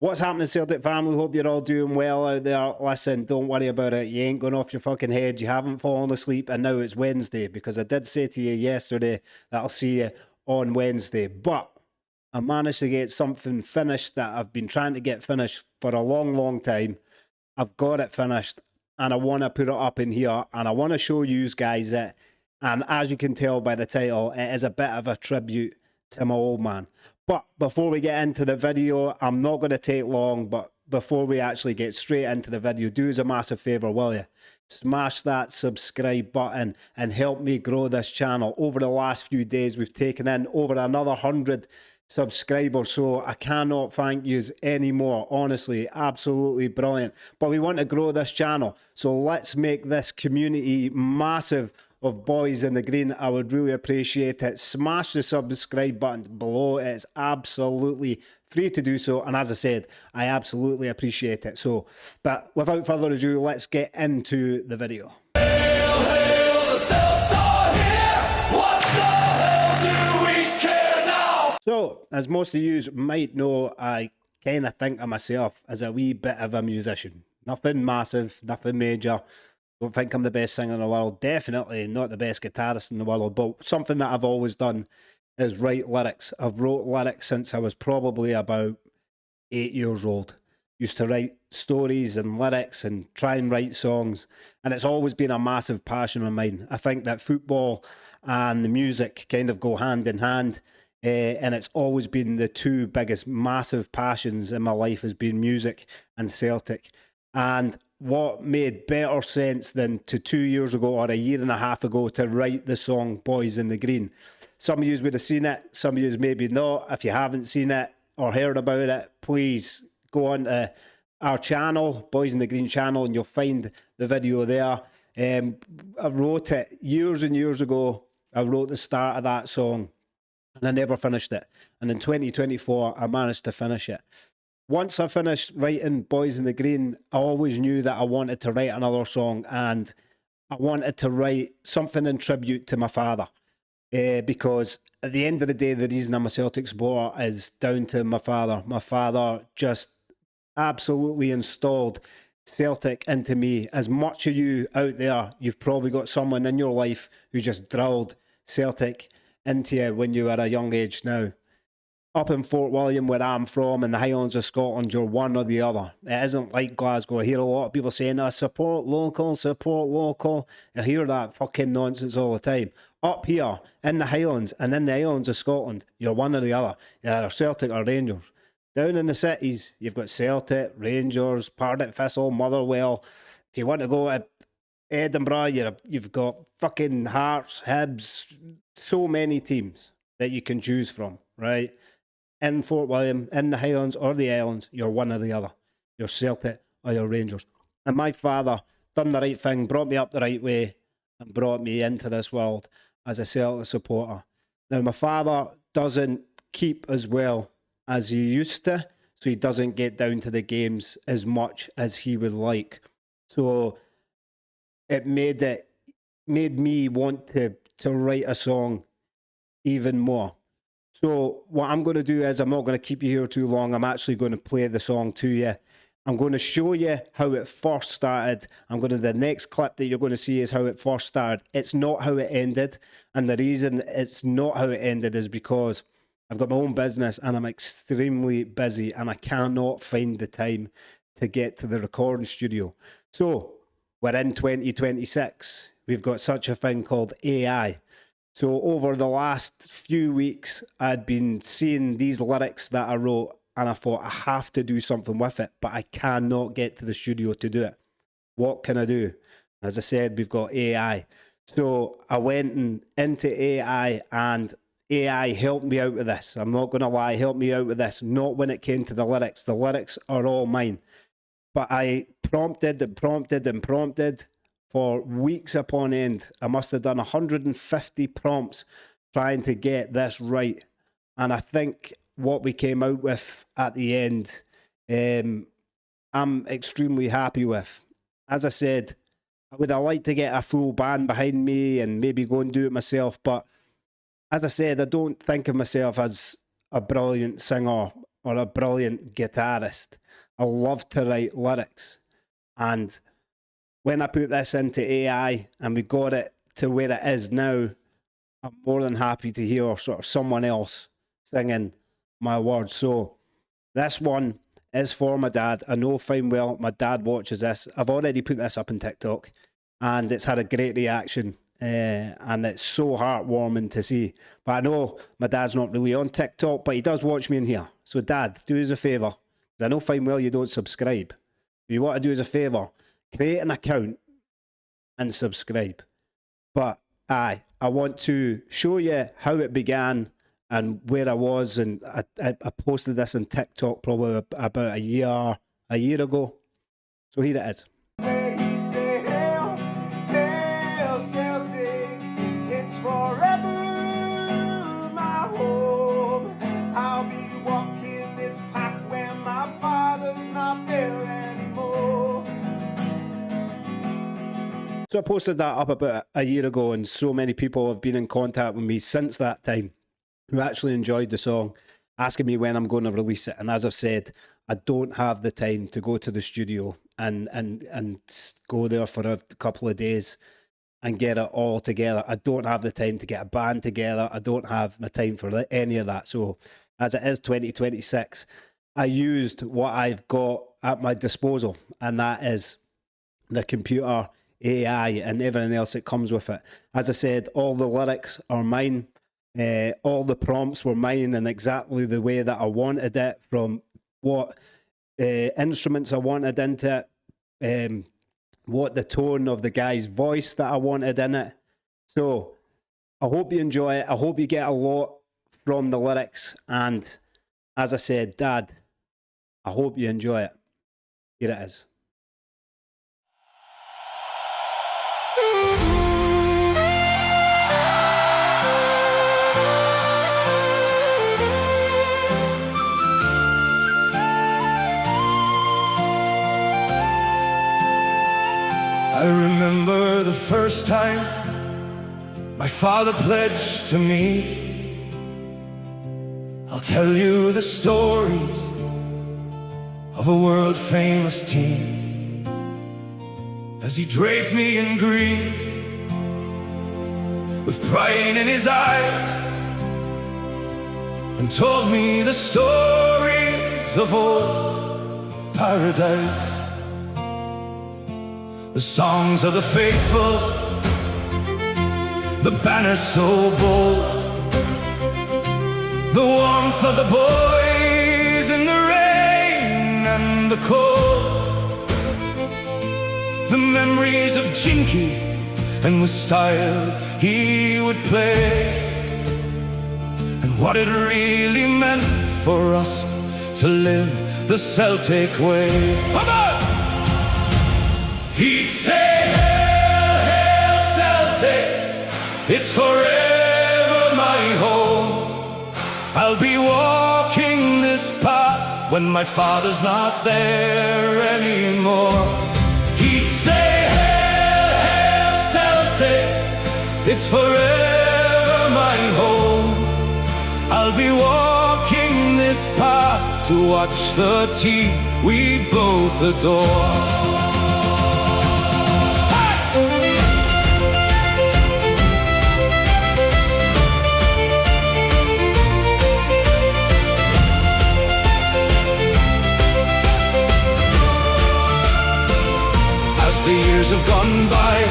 What's happening, Celtic family? Hope you're all doing well out there. Listen, don't worry about it. You ain't going off your fucking head. You haven't fallen asleep, and now it's Wednesday, because I did say to you yesterday that I'll see you on Wednesday. But I managed to get something finished that I've been trying to get finished for a long, long time. I've got it finished, and I want to put it up in here, and I want to show you guys it. And as you can tell by the title, it is a bit of a tribute to my old man. But before we get into the video, I'm not going to take long, but before we actually get straight into the video, do us a massive favour, will you? Smash that subscribe button and help me grow this channel. Over the last few days, we've taken in over another 100 subscribers, so I cannot thank you anymore. Honestly, absolutely brilliant. But we want to grow this channel, so let's make this community massive of Boys in the Green. I would really appreciate it. Smash the subscribe button below. It's absolutely free to do so, and as I said, I absolutely appreciate it. So, but without further ado, let's get into the video. Hail, hail, the Celts are here! What the hell do we care now? So, as most of you might know, I kind of think of myself as a wee bit of a musician. Nothing massive, nothing major. Don't think I'm the best singer in the world. Definitely not the best guitarist in the world. But something that I've always done is write lyrics. I've wrote lyrics since I was probably about 8 years old. Used to write stories and lyrics and try and write songs. And it's always been a massive passion of mine. I think that football and the music kind of go hand in hand. And it's always been the two biggest massive passions in my life, has been music and Celtic. And what made better sense than to 2 years ago or a year and a half ago to write the song Boys in the Green? Some of you would have seen it, some of you maybe not. If you haven't seen it or heard about it, please go on to our channel, Boys in the Green channel, and you'll find the video there. I wrote it years and years ago. I wrote the start of that song and I never finished it. And in 2024, I managed to finish it. Once I finished writing Boys in the Green, I always knew that I wanted to write another song, and I wanted to write something in tribute to my father. Because at the end of the day, the reason I'm a Celtic supporter is down to my father. My father just absolutely installed Celtic into me. As much of you out there, you've probably got someone in your life who just drilled Celtic into you when you were at a young age. Now, up in Fort William, where I'm from, in the Highlands of Scotland, you're one or the other. It isn't like Glasgow. I hear a lot of people saying, oh, support local, support local. I hear that fucking nonsense all the time. Up here, in the Highlands and in the Islands of Scotland, you're one or the other. You're either Celtic or Rangers. Down in the cities, you've got Celtic, Rangers, Partick Thistle, Motherwell. If you want to go to Edinburgh, you've got fucking Hearts, Hibs, so many teams that you can choose from, right? In Fort William, in the Highlands or the Islands, you're one or the other. You're Celtic or you're Rangers. And my father done the right thing, brought me up the right way, and brought me into this world as a Celtic supporter. Now, my father doesn't keep as well as he used to, so he doesn't get down to the games as much as he would like. So it made me want to write a song even more. So what I'm going to do is, I'm not going to keep you here too long. I'm actually going to play the song to you. I'm going to show you how it first started. The next clip that you're going to see is how it first started. It's not how it ended. And the reason it's not how it ended is because I've got my own business and I'm extremely busy and I cannot find the time to get to the recording studio. So we're in 2026. We've got such a thing called AI. So over the last few weeks, I'd been seeing these lyrics that I wrote, and I thought I have to do something with it, but I cannot get to the studio to do it. What can I do? As I said, we've got AI. So I went into AI, and AI helped me out with this. I'm not going to lie, helped me out with this. Not when it came to the lyrics. The lyrics are all mine. But I prompted and prompted and prompted for weeks upon end. I must have done 150 prompts trying to get this right. And I think what we came out with at the end, I'm extremely happy with. As I said, I would have liked to get a full band behind me and maybe go and do it myself. But as I said, I don't think of myself as a brilliant singer. or a brilliant guitarist. I love to write lyrics. And when I put this into AI and we got it to where it is now, I'm more than happy to hear sort of someone else singing my words. So this one is for my dad. I know fine well my dad watches this. I've already put this up on TikTok and it's had a great reaction. And it's so heartwarming to see. But I know my dad's not really on TikTok, but he does watch me in here. So Dad, do us a favour. I know fine well you don't subscribe. If you want to do us a favour, create an account and subscribe. But I want to show you how it began and where I was. And I posted this on TikTok probably about a year ago. So here it is. Celtic, it's forever my home. I'll be walking this path when my father's not there anymore. So I posted that up about a year ago, and so many people have been in contact with me since that time who actually enjoyed the song, asking me when I'm going to release it. And as I've said, I don't have the time to go to the studio and go there for a couple of days and get it all together. I don't have the time to get a band together. I don't have the time for any of that. So as it is 2026, I used what I've got at my disposal, and that is the computer, AI, and everything else that comes with it. As I said, all the lyrics are mine. All the prompts were mine in exactly the way that I wanted it, from what instruments I wanted into it, what the tone of the guy's voice that I wanted in it. So I hope you enjoy it. I hope you get a lot from the lyrics. And as I said, Dad, I hope you enjoy it. Here it is. I remember the first time my father pledged to me, I'll tell you the stories of a world-famous team, as he draped me in green with pride in his eyes and told me the stories of old paradise. The songs of the faithful, the banners so bold, the warmth of the boys in the rain and the cold, the memories of Jinky and with style he would play, and what it really meant for us to live the Celtic way. Come on! He'd say, hail, hail, Celtic, it's forever my home. I'll be walking this path when my father's not there anymore. He'd say, hail, hail, Celtic, it's forever my home. I'll be walking this path to watch the team we both adore. The years have gone by,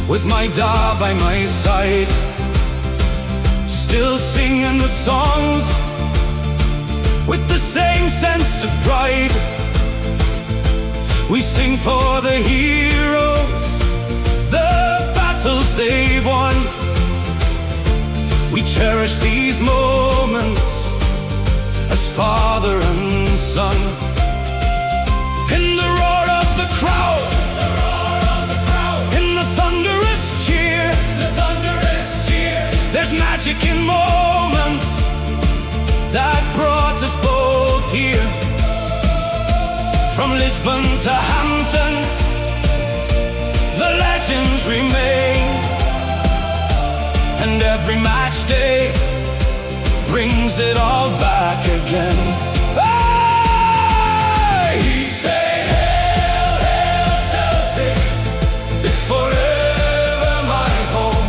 with my dad by my side, still singing the songs with the same sense of pride. We sing for the heroes, the battles they've won. We cherish these moments as father and son. In the roar of the crowd, in the thunderous cheer, there's magic in moments that brought us both here. From Lisbon to Hampton, the legends remain, and every match day brings it all back again. Hey! He'd say, hail, hail, Celtic, it's forever my home.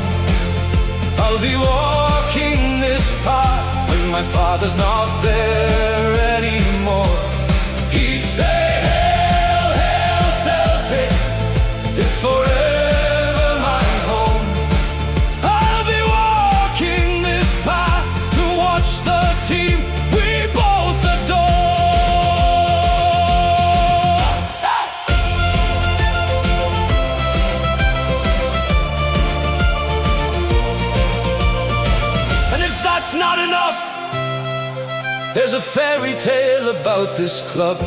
I'll be walking this path when my father's not there anymore. He'd say, hail, hail, Celtic, it's forever my home. I'll be walking this path to watch the team we both adore. And if that's not enough, there's a fairy tale about this club.